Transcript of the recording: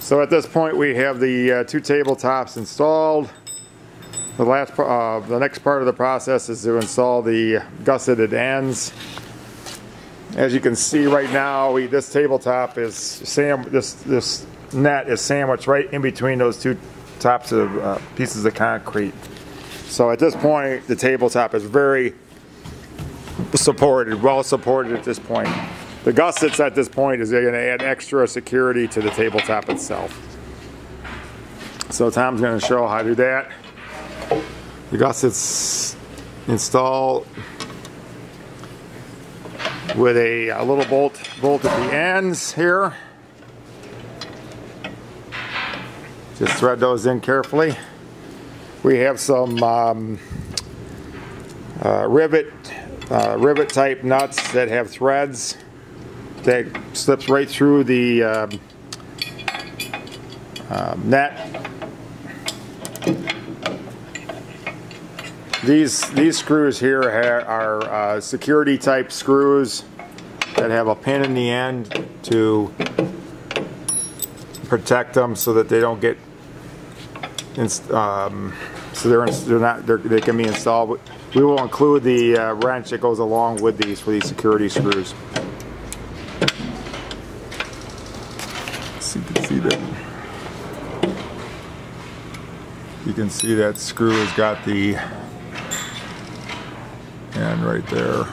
So at this point we have the two tabletops installed. The next part of the process is to install the gusseted ends. As you can see right now, this tabletop is this net is sandwiched right in between those two tops of pieces of concrete. So at this point, the tabletop is very supported, well supported at this point. The gussets at this point is going to add extra security to the tabletop itself. So Tom's going to show how to do that. The gussets install with a little bolt at the ends here. Just thread those in carefully. We have some rivet type nuts that have threads that slips right through the net. These screws here are security type screws that have a pin in the end to protect them so that they don't get they can be installed. We will include the wrench that goes along with these for these security screws. So you can see that. You can see that screw has got the end right there.